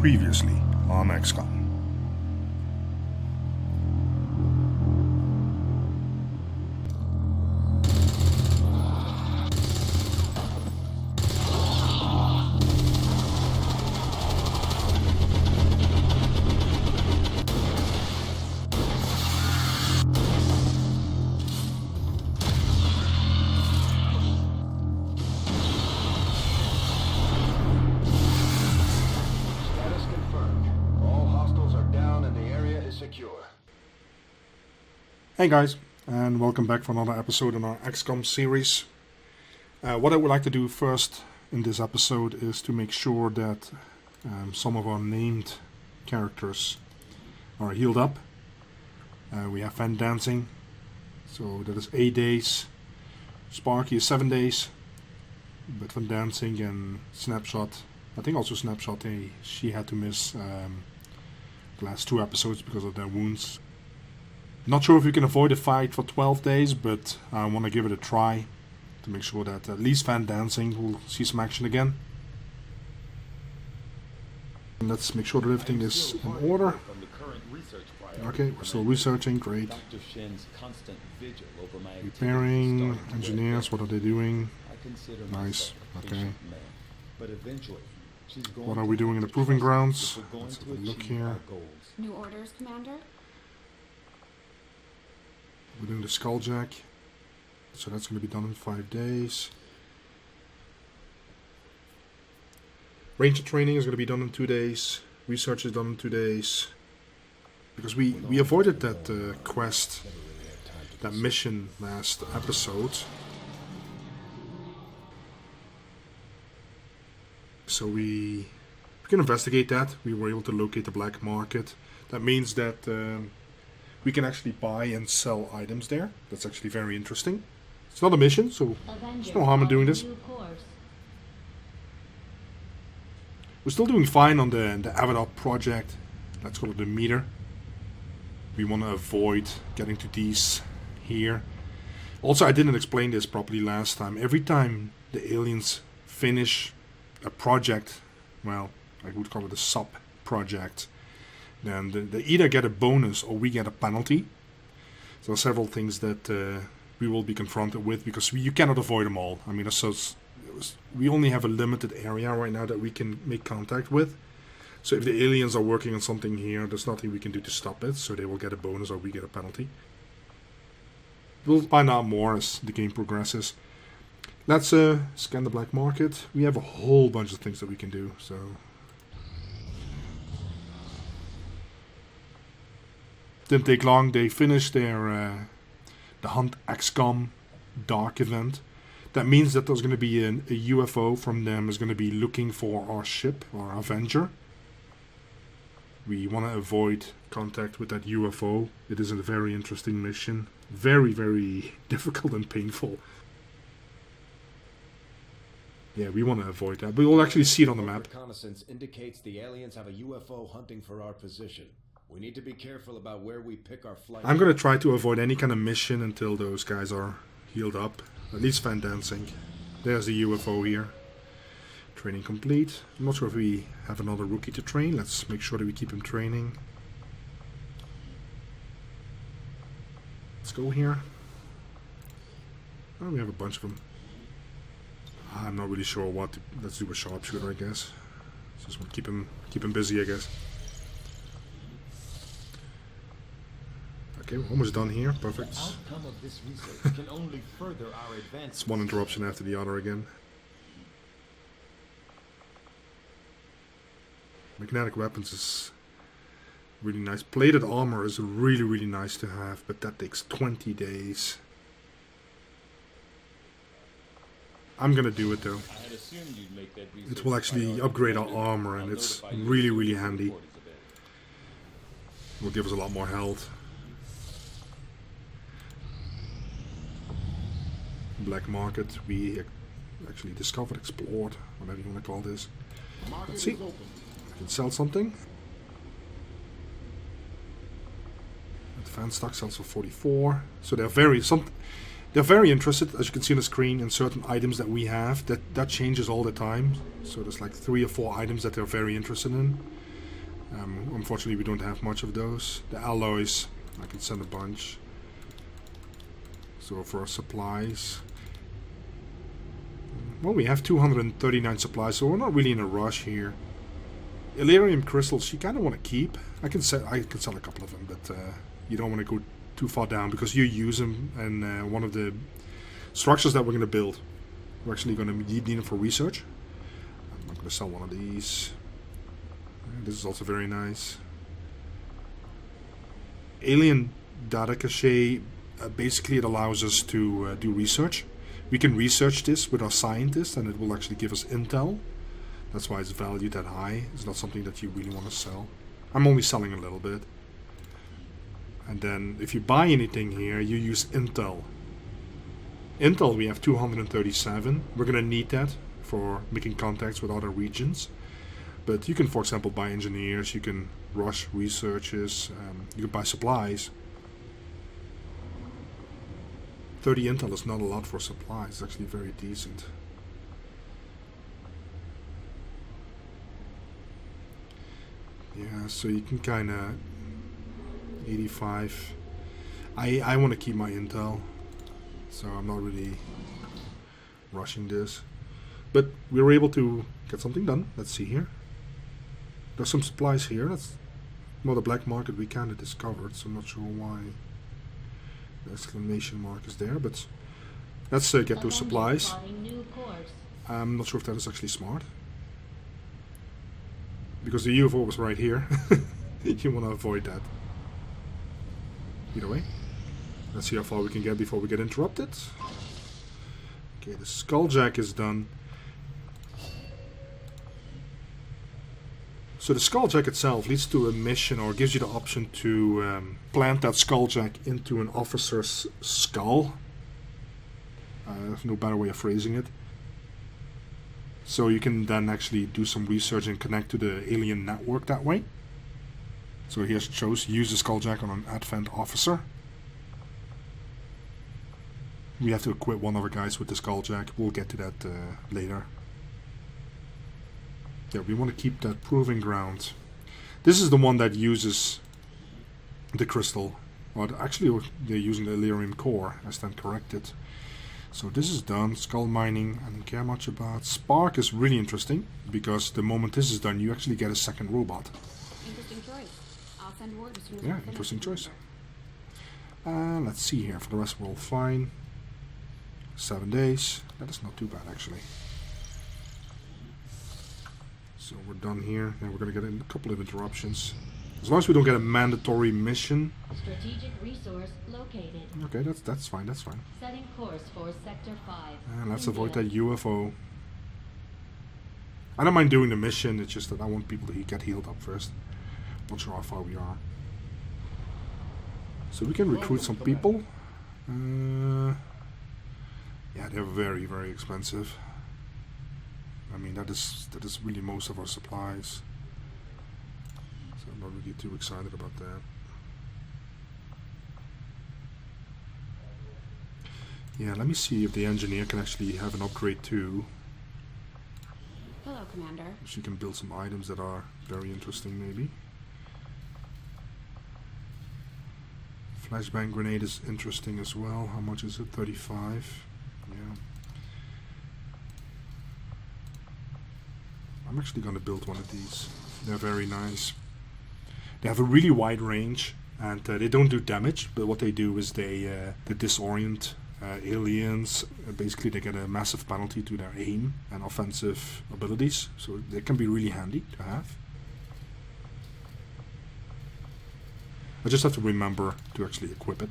Previously on XCOM. Hey guys, and welcome back for another episode in our XCOM series. What I would like to do first in this episode is to make sure that some of our named characters are healed up. We have Van Dancing, so that is 8 days. Sparky is 7 days, but Van Dancing and Snapshot, I think also Snapshot, she had to miss the last 2 episodes because of their wounds. Not sure if we can avoid a fight for 12 days, but I want to give it a try to make sure that at least Van Dancing will see some action again. And let's make sure that everything is in order. Okay, we're still researching, great. Repairing, engineers, what are they doing? Nice, okay. What are we doing in the proving grounds? Let's have a look here. New orders, Commander? We're doing the Skulljack, so that's going to be done in 5 days. Ranger training is going to be done in 2 days. Research is done in 2 days. Because we avoided that quest, that mission last episode. So we can investigate that. We were able to locate the black market. That means that we can actually buy and sell items there. That's actually very interesting. It's not a mission, so there's no harm in doing this. We're still doing fine on the Avatar project. Let's call it the meter. We want to avoid getting to these here. Also, I didn't explain this properly last time. Every time the aliens finish a project, well, I would call it a sub-project, then they either get a bonus or we get a penalty. So there are several things that we will be confronted with because you cannot avoid them all. I mean, we only have a limited area right now that we can make contact with. So if the aliens are working on something here, there's nothing we can do to stop it. So they will get a bonus or we get a penalty. We'll find out more as the game progresses. Let's scan the black market. We have a whole bunch of things that we can do. So didn't take long. They finished their the Hunt XCOM Dark event. That means that there's going to be a UFO from them is going to be looking for our ship, our Avenger. We want to avoid contact with that UFO. It is a very interesting mission. Very, very difficult and painful. Yeah, we want to avoid that. But we'll actually see it on the map. Reconnaissance indicates the aliens have a UFO hunting for our position. We need to be careful about where we pick our flight. I'm going to try to avoid any kind of mission until those guys are healed up. At least Van Dancing. There's the UFO here. Training complete. I'm not sure if we have another rookie to train. Let's make sure that we keep him training. Let's go here. Oh, we have a bunch of them. I'm not really sure what to, let's do a sharpshooter, I guess. Just want to keep him busy, I guess. Okay, we're almost done here. Perfect. It's one interruption after the other again. Magnetic weapons is really nice. Plated armor is really, really nice to have, but that takes 20 days. I'm gonna do it though. It will actually upgrade our armor and it's really, really handy. It will give us a lot more health. Black market, we actually discovered, explored, whatever you want to call this. Let's see. I can sell something. Advanced stock sells for 44. So they're very interested, as you can see on the screen, in certain items that we have. That changes all the time. So there's like 3 or 4 items that they're very interested in. Unfortunately, we don't have much of those. The alloys, I can send a bunch. So for our supplies, well, we have 239 supplies, so we're not really in a rush here. Illyrium crystals, you kind of want to keep. I can sell a couple of them, but you don't want to go too far down because you use them in one of the structures that we're going to build. We're actually going to need them for research. I'm not going to sell one of these. This is also very nice. Alien data cache. Basically, it allows us to do research. We can research this with our scientists, and it will actually give us intel. That's why it's valued that high. It's not something that you really want to sell. I'm only selling a little bit. And then, if you buy anything here, you use intel. Intel, we have 237. We're going to need that for making contacts with other regions. But you can, for example, buy engineers. You can rush researches. You can buy supplies. 30 intel is not a lot for supplies. It's actually very decent. Yeah, so you can kind of 85. I want to keep my intel, so I'm not really rushing this. But we were able to get something done. Let's see here. There's some supplies here. That's the black market we kind of discovered, so I'm not sure why the exclamation mark is there. But let's get those supplies. I'm not sure if that is actually smart, because the UFO was right here. You want to avoid that. Either way, let's see how far we can get before we get interrupted. Okay, the skulljack is done. So the skulljack itself leads to a mission, or gives you the option to plant that skulljack into an officer's skull. There's no better way of phrasing it. So you can then actually do some research and connect to the alien network that way. So here it shows use the skulljack on an advent officer. We have to equip one of our guys with the skulljack. We'll get to that later. Yeah, we want to keep that proving ground. This is the one that uses the crystal. Or actually, they're using the Illyrium core. I stand corrected. So this is done. Skull mining, I don't care much about. Spark is really interesting, because the moment this is done, you actually get a second robot. Interesting choice. I'll send word as soon as Yeah, we're finished. interesting choice. Let's see here. For the rest, we're all fine. 7 days. That is not too bad, actually. So we're done here. And we're going to get in a couple of interruptions. As long as we don't get a mandatory mission. Strategic resource located. Okay, that's fine, that's fine. Setting course for Sector 5. And let's avoid that UFO. I don't mind doing the mission, it's just that I want people to get healed up first. Not sure how far we are. So we can recruit some people. Yeah, they're very, very expensive. I mean, that is really most of our supplies. So I'm not really too excited about that. Yeah, let me see if the engineer can actually have an upgrade too. Hello, Commander. She can build some items that are very interesting, maybe. Flashbang grenade is interesting as well. How much is it? 35. Yeah. I'm actually going to build one of these. They're very nice. They have a really wide range, and they don't do damage, but what they do is they disorient aliens. Basically, they get a massive penalty to their aim and offensive abilities, so they can be really handy to have. I just have to remember to actually equip it.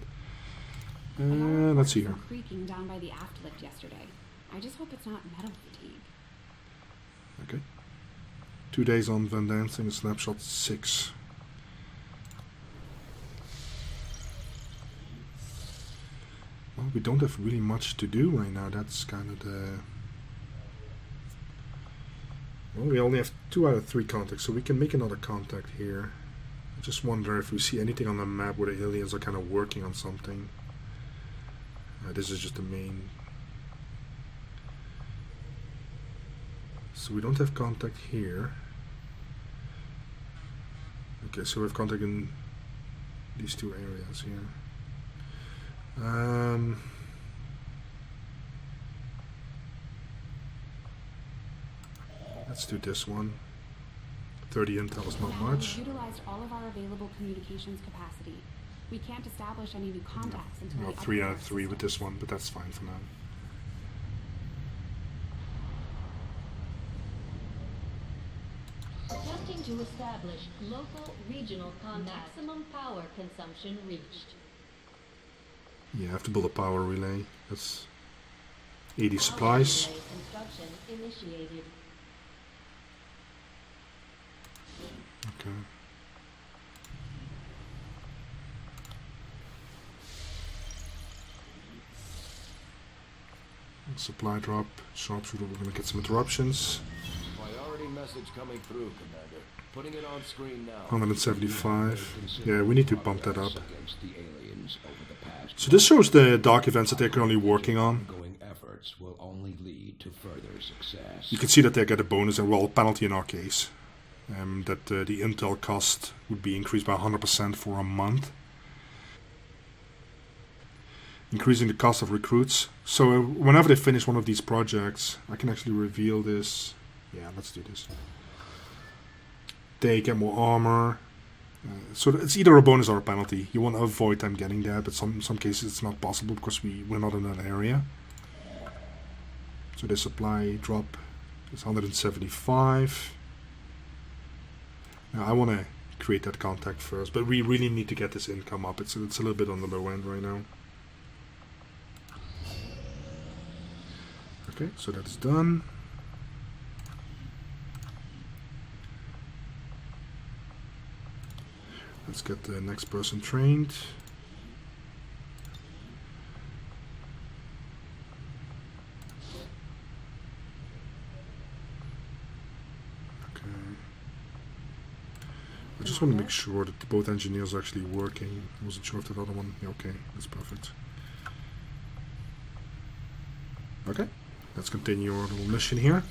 Let's see here. Creaking down by the aft lift yesterday. I just hope it's not metal fatigue. Okay. 2 days on Van Dancing, snapshot 6. Well, we don't have really much to do right now. That's kind of the... Well, we only have 2 out of 3 contacts, so we can make another contact here. I just wonder if we see anything on the map where the aliens are kind of working on something. This is just the main... So we don't have contact here. Okay, so we have contact in these two areas here. Let's do this one. 30 intel is not much. We've utilized all of our available communications capacity. We can't establish any new contacts until Well, we 3 upgrade out our of 3 with system. this one, but that's fine for now. Attempting to establish local regional contact. Maximum power consumption reached. Yeah, I have to build a power relay. That's 80 Power supplies. relay construction initiated. Okay. Supply drop, sharpshooter, we're gonna get some interruptions. Priority message coming through, Commander. Putting it on screen now. 175. Yeah, we need to bump that up. Against the aliens over the past So this shows the dark events that they're currently working on. ongoing efforts will only lead to further success. You can see that they get a bonus, and well, penalty in our case. That the intel cost would be increased by 100% for a month. Increasing the cost of recruits. So whenever they finish one of these projects, I can actually reveal this. Yeah, let's do this. They get more armor. So it's either a bonus or a penalty. You want to avoid them getting that, but some cases it's not possible because we're not in that area. So the supply drop is 175. Now I want to create that contact first, but we really need to get this income up. It's a little bit on the low end right now. Okay, so that's done. Let's get the next person trained. Okay. I just want to make sure that both engineers are actually working. I wasn't sure if that other one. Yeah, okay, that's perfect. Okay, let's continue our little mission here.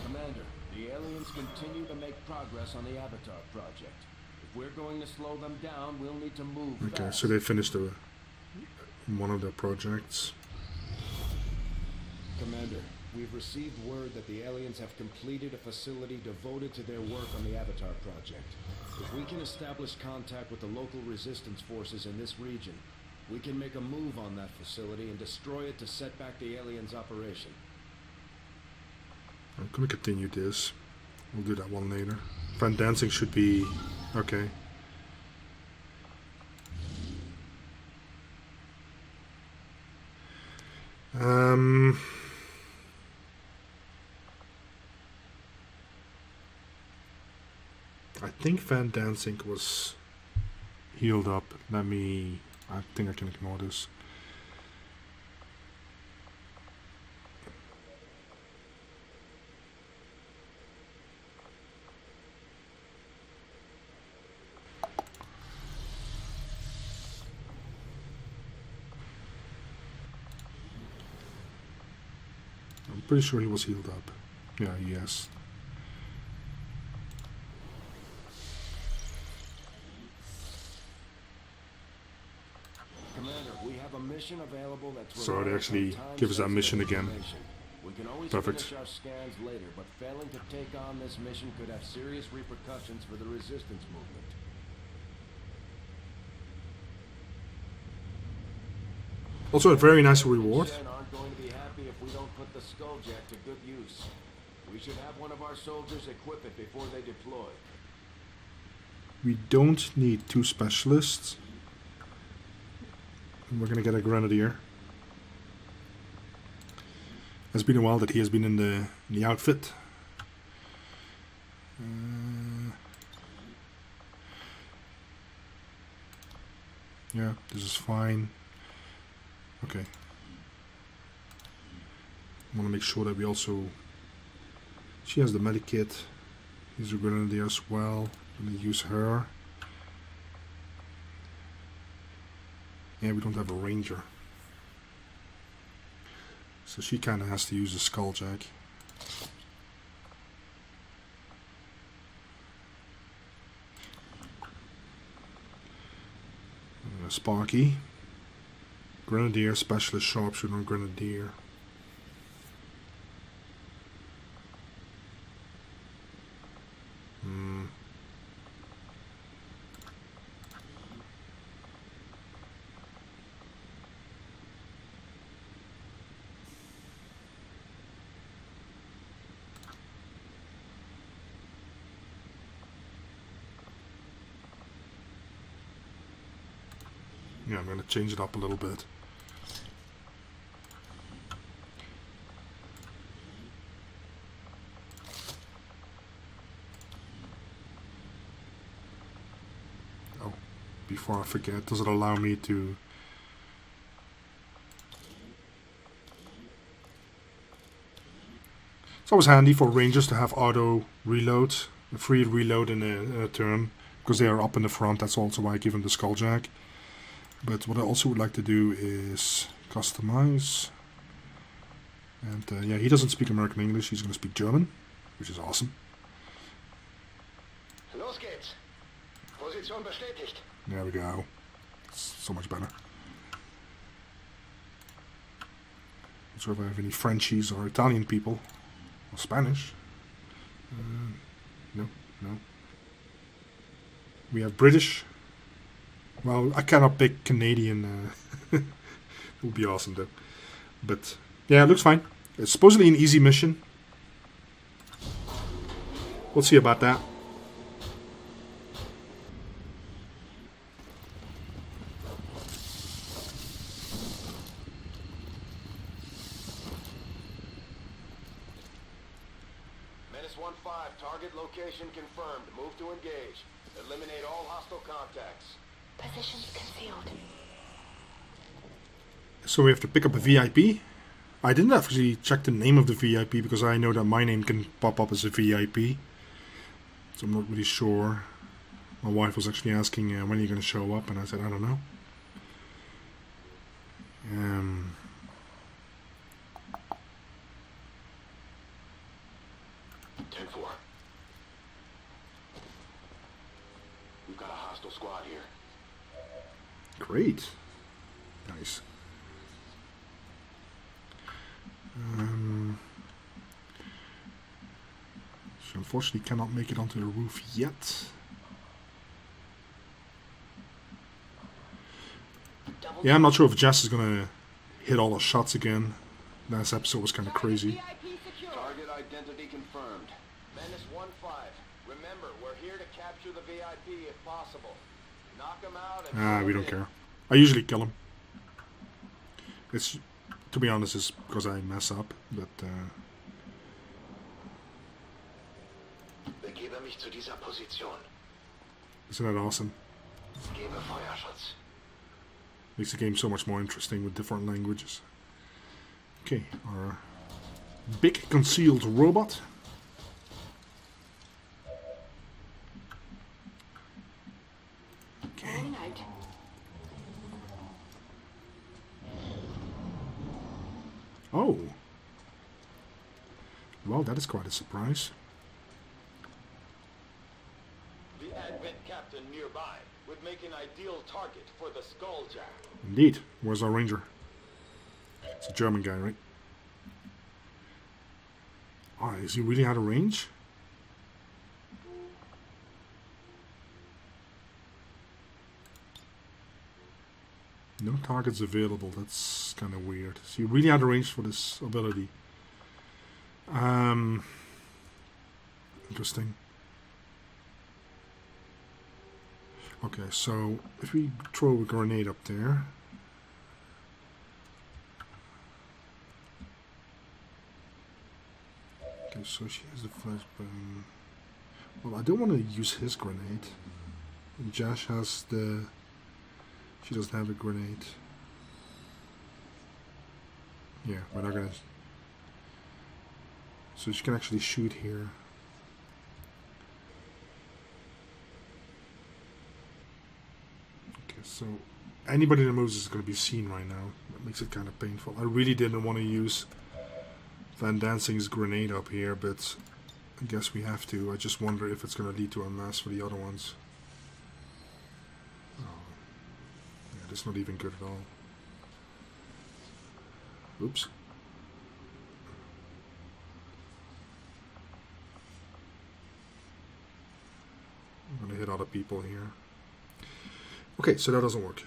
Commander, the aliens continue to make progress on the Avatar project. If we're going to slow them down, we'll need to move Okay, fast. so they finished one of their projects. Commander, we've received word that the aliens have completed a facility devoted to their work on the Avatar project. If we can establish contact with the local resistance forces in this region, we can make a move on that facility and destroy it to set back the aliens' operation. I'm gonna continue this. We'll do that one later. Van Dancing should be okay. I think Van Dancing was healed up. I think I can ignore this. I'm pretty sure he was healed up. Yeah, yes. Commander, we have a mission available that's So they reliant actually on give us that time-sensitive mission again. information. We can always Perfect. finish our scans later, but failing to take on this mission could have serious repercussions for the resistance movement. Also a very nice reward. Shen aren't going to be happy if we don't put the Skulljack to good use. We should have one of our soldiers equip it before they deploy. We don't need 2 specialists. And we're gonna get a grenadier. It's been a while that he has been in the outfit. Yeah, this is fine. Okay. I want to make sure that we also... She has the medikit. He's a grenadier as well. I'm going to use her. Yeah, we don't have a ranger. So she kind of has to use a skulljack. Sparky. Grenadier, specialist, sharpshooter, and grenadier. Yeah, I'm going to change it up a little bit. Oh, before I forget, does it allow me to... It's always handy for rangers to have auto reload, a free reload in a turn, because they are up in the front. That's also why I give them the skulljack. But what I also would like to do is customize. And yeah, he doesn't speak American English, he's going to speak German, which is awesome. Los geht's. Position bestätigt. There we go. It's so much better. Not sure if I have any Frenchies or Italian people. Or Spanish. No. We have British. Well, I cannot pick Canadian. It would be awesome though. But yeah, it looks fine. It's supposedly an easy mission. We'll see about that. Menace 1-5, target location confirmed. Move to engage. Eliminate all hostile contacts. Positions concealed. So we have to pick up a VIP. I didn't actually check the name of the VIP because I know that my name can pop up as a VIP. So I'm not really sure. My wife was actually asking when are you going to show up, and I said I don't know. 10-4. We've got a hostile squad here. Great. Nice. So unfortunately cannot make it onto the roof yet. Yeah, I'm not sure if Jess is gonna hit all the shots again. Last episode was kind of crazy. Target identity confirmed. Menace 1-5. Remember, we're here to capture the VIP if possible. Knock him out and... We don't care. I usually kill him. It's, to be honest, it's because I mess up, but Begebe mich zu dieser Position. isn't that awesome? Gebe Feuerschutz. Makes the game so much more interesting with different languages. Okay, our big concealed robot. Okay. Oh. Well, that is quite a surprise. The Advent captain nearby would make an ideal target for the skulljack. Indeed. Where's our ranger? It's a German guy, right? Oh, is he really out of range? No targets available. That's kind of weird. Is he really out of range for this ability? Interesting. Okay, so if we throw a grenade up there. Okay, so she has the flashbang. Well, I don't want to use his grenade. Jess has the... She doesn't have a grenade. Yeah, we're not gonna... So she can actually shoot here. Okay, so anybody that moves is gonna be seen right now. That makes it kind of painful. I really didn't want to use Van Dancing's grenade up here, but I guess we have to. I just wonder if it's gonna lead to a mess for the other ones. That's not even good at all. Oops. I'm gonna hit other people here. Okay, so that doesn't work.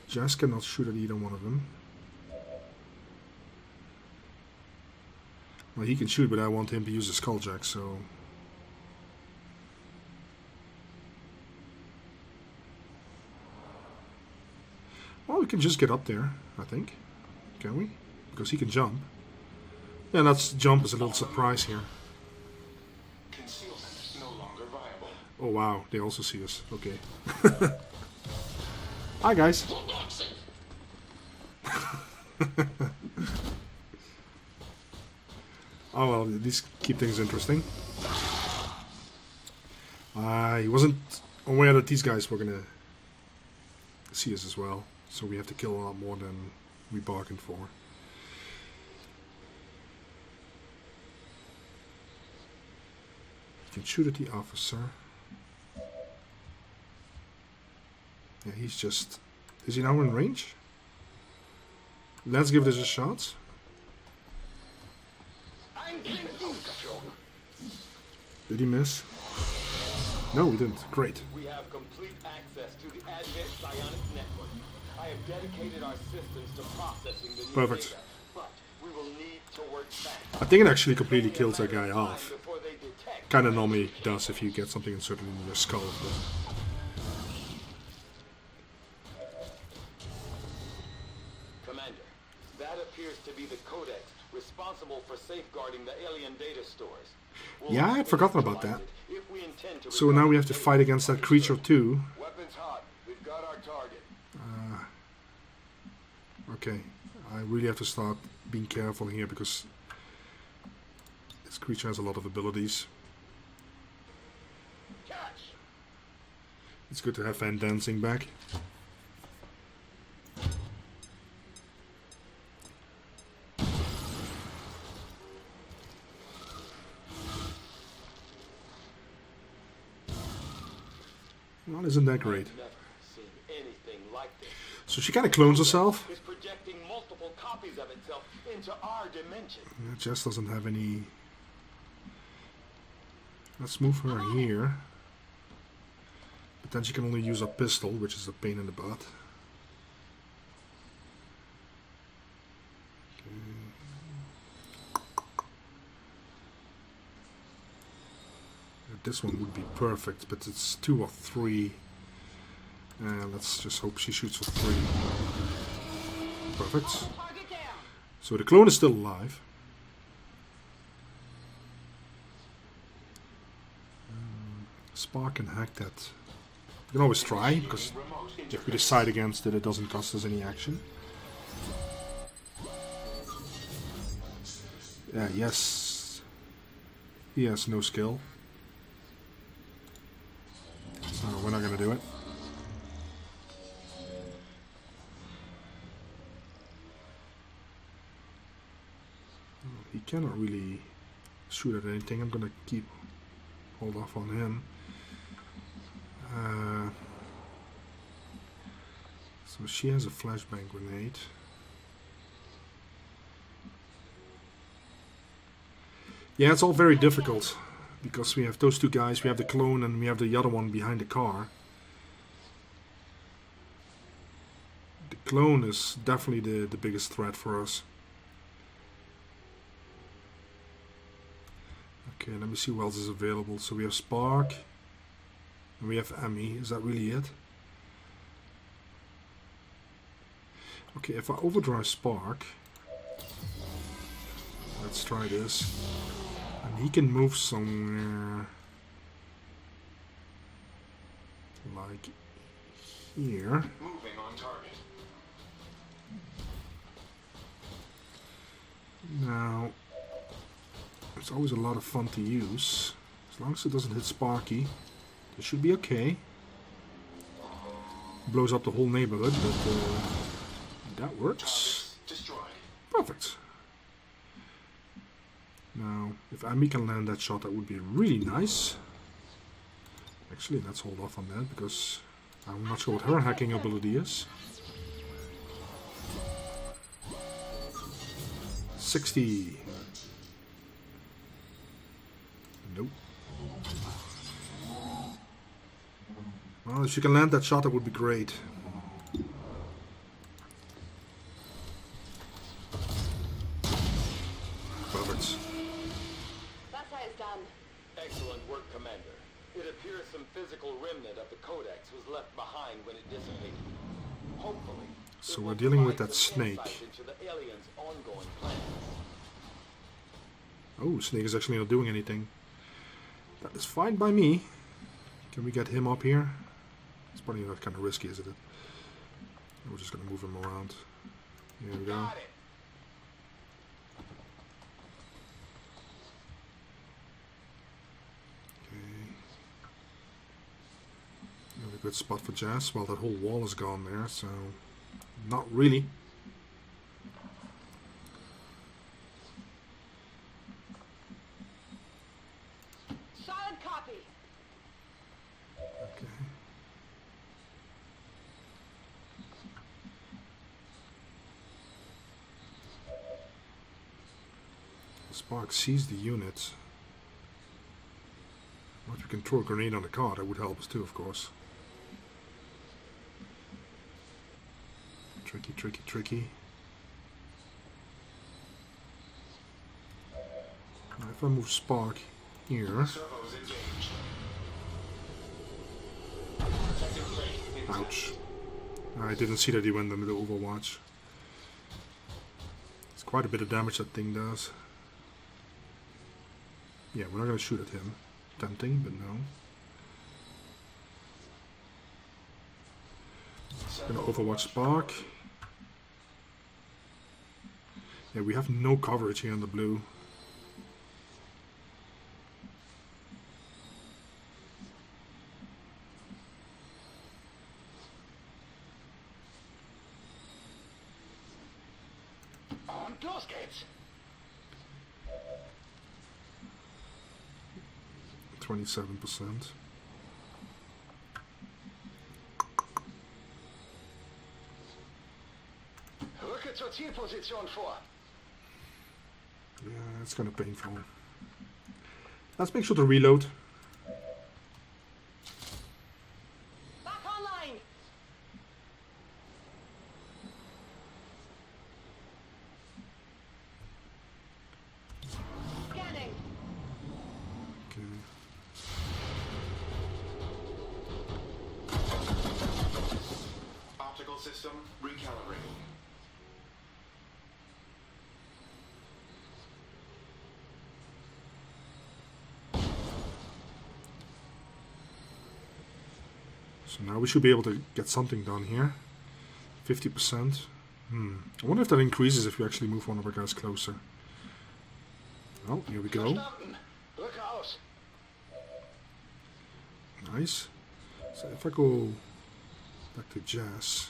Jess cannot shoot at either one of them. Well, he can shoot, but I want him to use a skulljack, so... Well, we can just get up there, I think. Can we? Because he can jump. Yeah, that's jump is a little surprise here. Concealment no longer viable. Oh wow, they also see us. Okay. Hi guys. Oh well, these keep things interesting. He wasn't aware that these guys were gonna see us as well, so we have to kill a lot more than we bargained for. You can shoot at the officer. Yeah, he's just... Is he now in range? Let's give this a shot. Did he miss? No, he didn't. Great. We have complete access to the Advent Psionics network. I have dedicated our systems to processing the new Perfect. data, but we will need to work fast. I think it actually completely kills that guy off. Before they detect Kind of normally does if you get something inserted in your skull. But Commander, that appears to be the codex responsible for safeguarding the alien data stores. We'll yeah, I had forgotten about that. if we intend to So now we have to fight against that creature too. Weapons hot. We've got our target. Okay, I really have to start being careful here because this creature has a lot of abilities. It's good to have Van Dancing back. Well, isn't that great? I've never seen anything like this. So she kind of clones herself. It's projecting multiple copies of itself into our dimension. Yeah, Jess doesn't have any... Let's move her here. But then she can only use a pistol, which is a pain in the butt. This one would be perfect, but it's 2 or 3. Let's just hope she shoots for 3. Perfect. So the clone is still alive. Spark can hack that. We can always try, because if we decide against it, it doesn't cost us any action. Yes. He has no skill. So we're not going to do it. He cannot really shoot at anything. I'm going to hold off on him. So she has a flashbang grenade. Yeah, it's all very difficult. Because we have those two guys, we have the clone and we have the other one behind the car. The clone is definitely the biggest threat for us. Okay, let me see who else is available. So we have Spark. And we have Emmy. Is that really it? Okay, if I overdrive Spark... Let's try this. And he can move somewhere like here. Moving on target. Now, it's always a lot of fun to use. As long as it doesn't hit Sparky, it should be okay. Blows up the whole neighborhood, but that works. Destroyed. Perfect. Now, if Amy can land that shot, that would be really nice. Actually, let's hold off on that, because I'm not sure what her hacking ability is. 60. Nope. Well, if you can land that shot, that would be great. Perfect. That's how it's done. Excellent work, Commander. It appears some physical remnant of the Codex was left behind when it dissipated. Hopefully. So it we're will dealing with provide that some snake. insight into the aliens' ongoing plans. Oh, Snake is actually not doing anything. That is fine by me. Can we get him up here? It's probably not kind of risky, isn't it? We're just going to move him around. Here we go. Got it. Okay. Another good spot for Jess. Well, that whole wall is gone there, so not really. Solid copy. Okay. Spark sees the unit. Well, if we can throw a grenade on the car, that would help us too, of course. Tricky, tricky, tricky. Now, if I move Spark here. Servos engaged. Protective plate intact. Ouch. I didn't see that he went into the Overwatch. It's quite a bit of damage that thing does. Yeah, we're not going to shoot at him. Tempting, but no. Gonna Overwatch Spark. Yeah, we have no coverage here on the blue. Und los geht's. 27%. Rücke zur Zielposition vor. Yeah, it's kind of painful. Let's make sure to reload. Back online. Scanning. Okay. Optical system recalibrating. So now we should be able to get something done here. 50%. I wonder if that increases if we actually move one of our guys closer. Well, here we go. Verstanden. Rücke aus. Nice. So if I go back to Jess,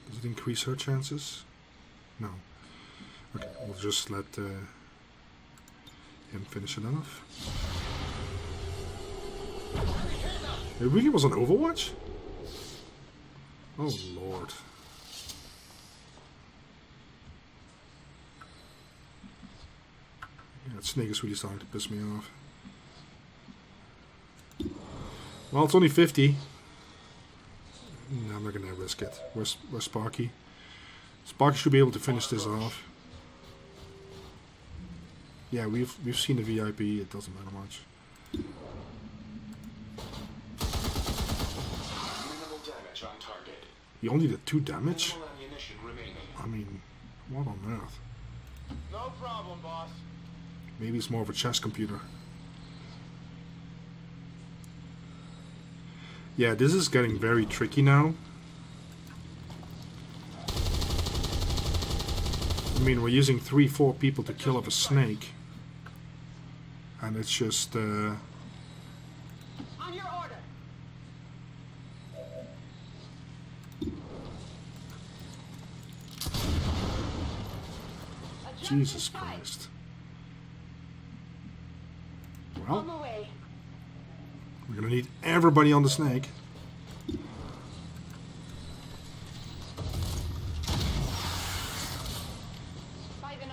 does it increase her chances? No. Okay, we'll just let him finish it off. It really was an Overwatch? Oh lord. Yeah, that snake is really starting to piss me off. Well, it's only 50. No, I'm not gonna risk it. Where's Sparky? Sparky should be able to finish this off. Yeah, we've seen the VIP. It doesn't matter much. Minimal damage on target. He only did 2 damage. Minimal ammunition remaining. I mean, what on earth? No problem, boss. Maybe it's more of a chess computer. Yeah, this is getting very tricky now. I mean, we're using 3-4 people to kill off a snake. And it's just, On your order. Jesus Christ. On Well, the way. we're gonna need everybody on the snake.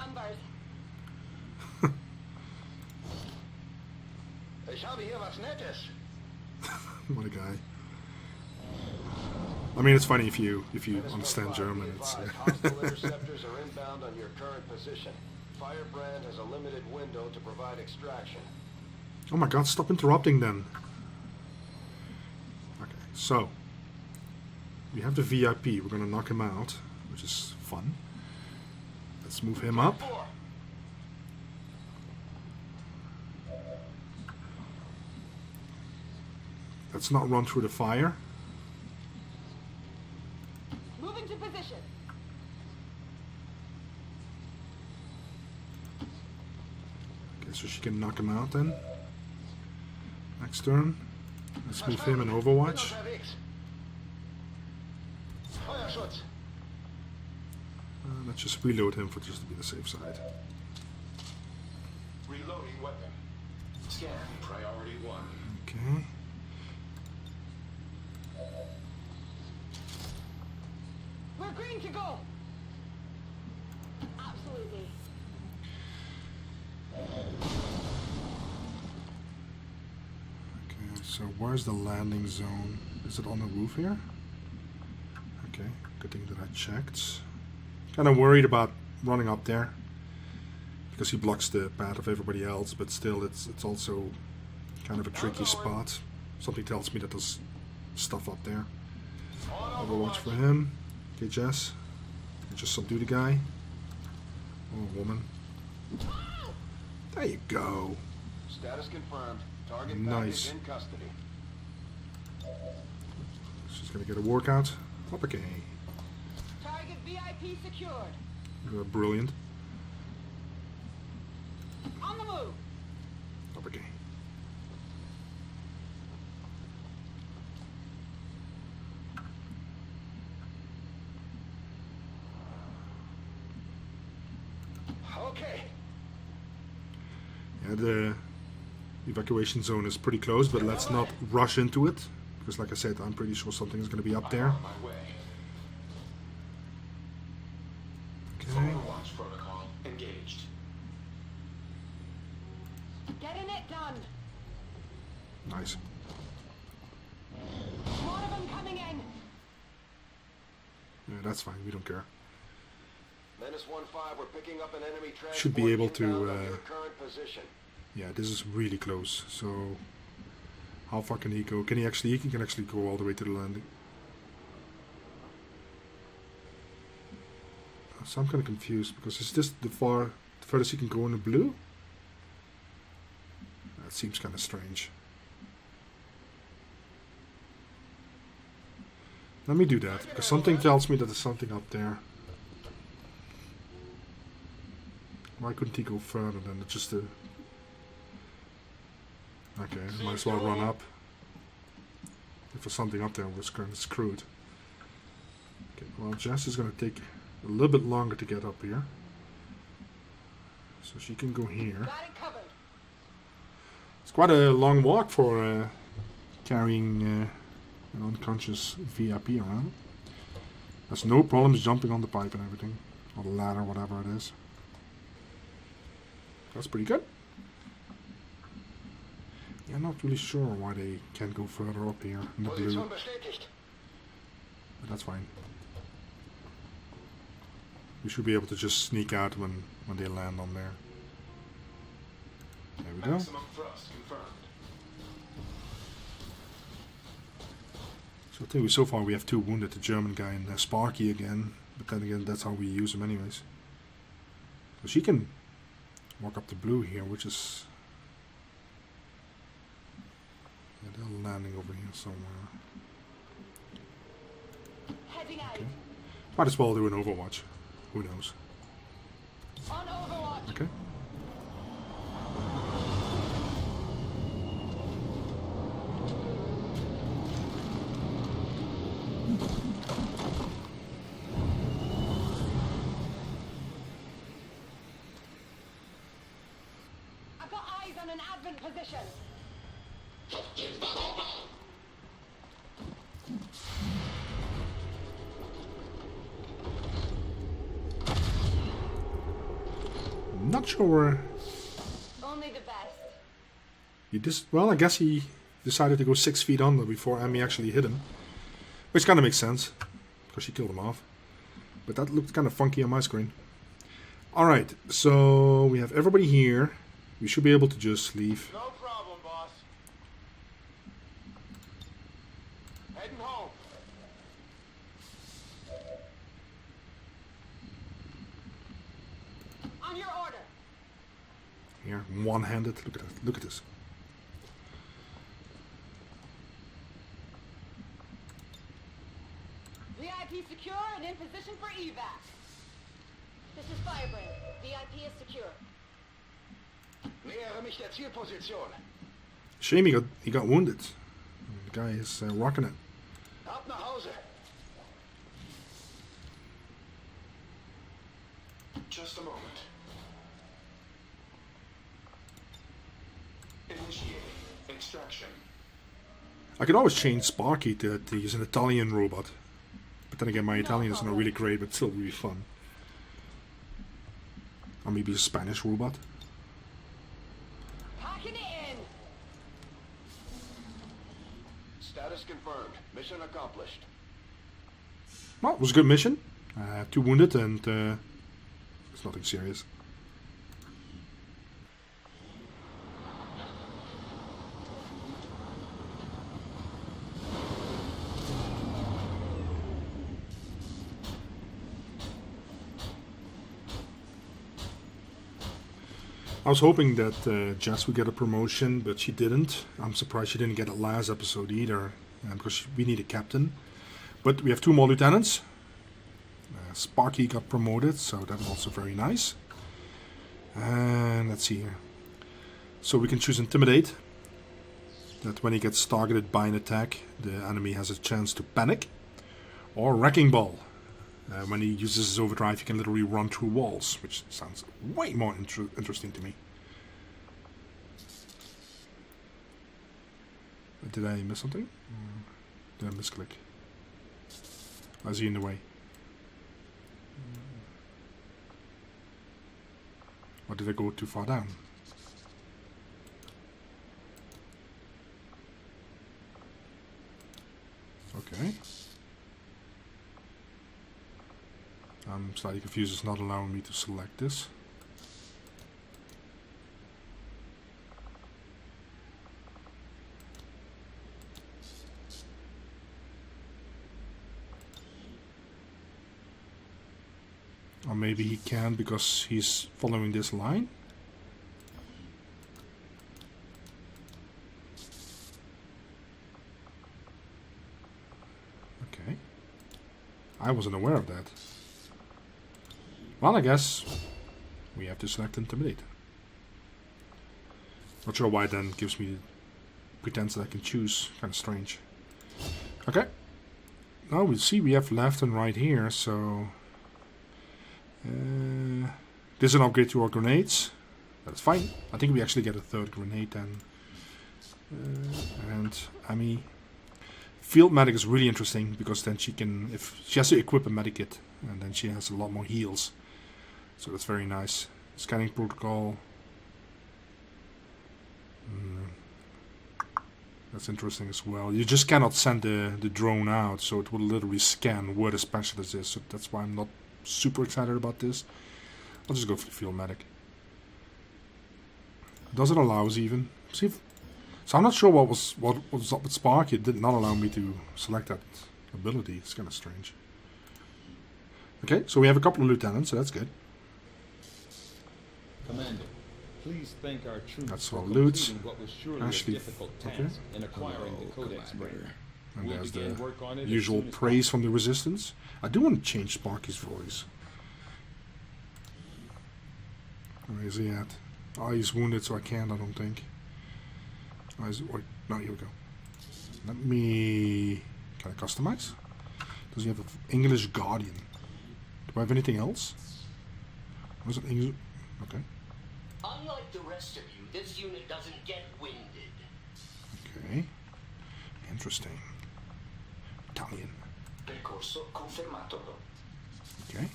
numbers. Ich habe hier was Nettes. What a guy. I mean, it's funny if you understand German. It's Hostile interceptors are inbound on your current position. Firebrand has a limited window to provide extraction. oh my god, stop interrupting then. Okay, so we have the VIP. We're gonna knock him out, which is fun. Let's move him up. Let's not run through the fire. Moving to position. Okay, so she can knock him out then. Next turn. Let's move him in Overwatch. Feuerschutz. Let's just reload him for just to be the safe side. Reloading weapon. Scan priority 1. Okay. We're green to go. Absolutely. Okay, so where's the landing zone? Is it on the roof here? Okay, good thing that I checked. Kind of worried about running up there because he blocks the path of everybody else, but still it's also kind of a tricky spot. Something tells me that there's stuff up there. Overwatch for him. Okay, Jess. Just subdue the guy. Oh, woman. There you go. Status confirmed. Target Nice. package in custody. She's gonna get a workout. Okay. Target VIP secured. Brilliant. On the move. Okay. Okay. Yeah, the evacuation zone is pretty close, but let's not rush into it. Because like I said, I'm pretty sure something is going to be up there. On my way. Okay. Overwatch protocol engaged. Getting it done. Nice. More of them coming in. Yeah, that's fine. We don't care. Menace 1-5, we're picking up an enemy transport. Should be able to, inbound on your current position. Yeah, this is really close. So, how far can he go? Can he actually? He can actually go all the way to the landing. So I'm kind of confused because is this the furthest he can go in the blue? That seems kind of strange. Let me do that because something tells me that there's something up there. Why couldn't he go further than just the... Okay, might as well run up. If there's something up there, we're kind of screwed. Okay, well, Jess is going to take a little bit longer to get up here. So she can go here. Got it covered. It's quite a long walk for carrying an unconscious VIP around. There's no problems jumping on the pipe and everything. Or the ladder, whatever it is. That's pretty good. Yeah, I'm not really sure why they can't go further up here in the blue. Position bestätigt. But that's fine. We should be able to just sneak out when they land on there. There we go. Maximum thrust confirmed. So I think so far we have 2 wounded, the German guy and Sparky again. But then again, that's how we use him anyways. So she can walk up the blue here, which is... Yeah, they're landing over here somewhere. Heading out. Okay. Might as well do an Overwatch. Who knows? On Overwatch. Okay. I've got eyes on an advent position. Not sure. Only the best. Well, I guess he decided to go 6 feet under before Emmy actually hit him. Which kind of makes sense, because she killed him off. But that looked kind of funky on my screen. Alright, so we have everybody here. We should be able to just leave. No problem, boss. Heading home. On your order. Here, one-handed. Look at that. Look at this. VIP secure and in position for evac. This is Firebrand. VIP is secure. Nähere mich der Zielposition. Shame he got wounded. The guy is rocking it. Ab nach Hause. Just a moment. Initiating extraction. I could always change Sparky to use an Italian robot. But then again, my Italian is not really great, but still really fun. Or maybe a Spanish robot. Packing it in. Status confirmed. Mission accomplished. Well, it was a good mission. 2 wounded and it's nothing serious. I was hoping that Jess would get a promotion, but she didn't. I'm surprised she didn't get it last episode either, because we need a captain. But we have 2 more lieutenants. Sparky got promoted, so that was also very nice. And let's see here. So we can choose Intimidate. That when he gets targeted by an attack, the enemy has a chance to panic. Or Wrecking Ball. When he uses his overdrive, he can literally run through walls, which sounds way more interesting to me. Did I miss something? Or did I misclick? Is he in the way? Or did I go too far down? Okay. I'm slightly confused, it's not allowing me to select this. Or maybe he can because he's following this line. Okay. I wasn't aware of that. Well, I guess we have to select Intimidate. Not sure why it then gives me the pretense that I can choose. Kind of strange. Okay. Now we see we have left and right here, so... this is an upgrade to our grenades. That's fine. I think we actually get a 3rd grenade then. And Amy... Field Medic is really interesting because then she can... if she has to equip a medikit, and then she has a lot more heals. So that's very nice. Scanning protocol. That's interesting as well. You just cannot send the drone out, so it will literally scan where the specialist is. So that's why I'm not super excited about this. I'll just go for the field medic. Does it allow us even? See if, so I'm not sure what was up with Spark. It did not allow me to select that ability. It's kind of strange. Okay, so we have a couple of lieutenants, so that's good. Commander, please thank our troops That's for all loot. completing what was surely Ashley, a difficult task okay. in acquiring the Codex brain. And We'll there's begin the work on it as usual soon as praise from the Resistance. I do want to change Sparky's voice. Where is he at? Oh, he's wounded, so I can't, I don't think. Oh, wait, no, here we go. Let me... Can I customize? Does he have an English Guardian? Do I have anything else? Was it English? Okay. Unlike the rest of you, this unit doesn't get winded. Okay. Interesting. Italian. Percorso confermato. Okay.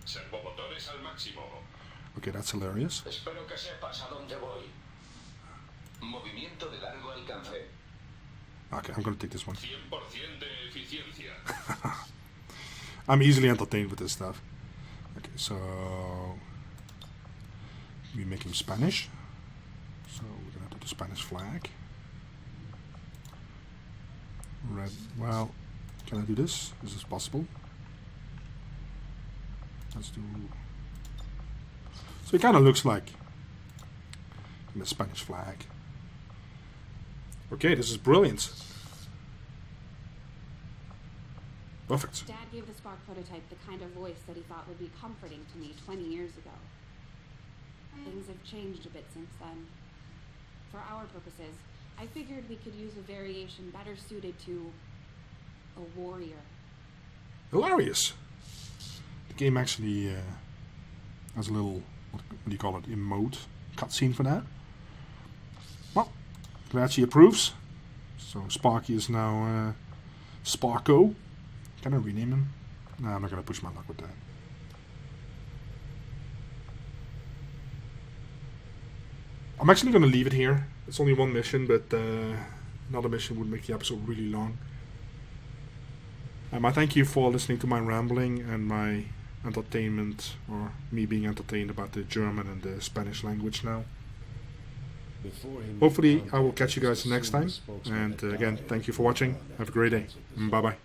Servomotores al máximo. Okay, that's hilarious. Espero que sepas a dónde voy. Movimiento de largo alcance. Okay, I'm gonna take this one. 100% de eficiencia. I'm easily entertained with this stuff. Okay, so we make him Spanish. So we're gonna do the Spanish flag. Red. Well, can I do this? Is this possible? Let's do. So it kind of looks like the Spanish flag. Okay, this is brilliant. Perfect. Dad gave the Spark prototype the kind of voice that he thought would be comforting to me 20 years ago. Things have changed a bit since then. For our purposes, I figured we could use a variation better suited to a warrior. Hilarious. The game actually has a little, what do you call it, emote cutscene for that. Well, glad she approves. So Sparky is now Sparko. Can I rename him? No, I'm not going to push my luck with that. I'm actually going to leave it here. It's only one mission, but another mission would make the episode really long. I thank you for listening to my rambling and my entertainment, or me being entertained about the German and the Spanish language now. Hopefully I will catch you guys next time. And again, thank you for watching. Have a great day. Bye bye.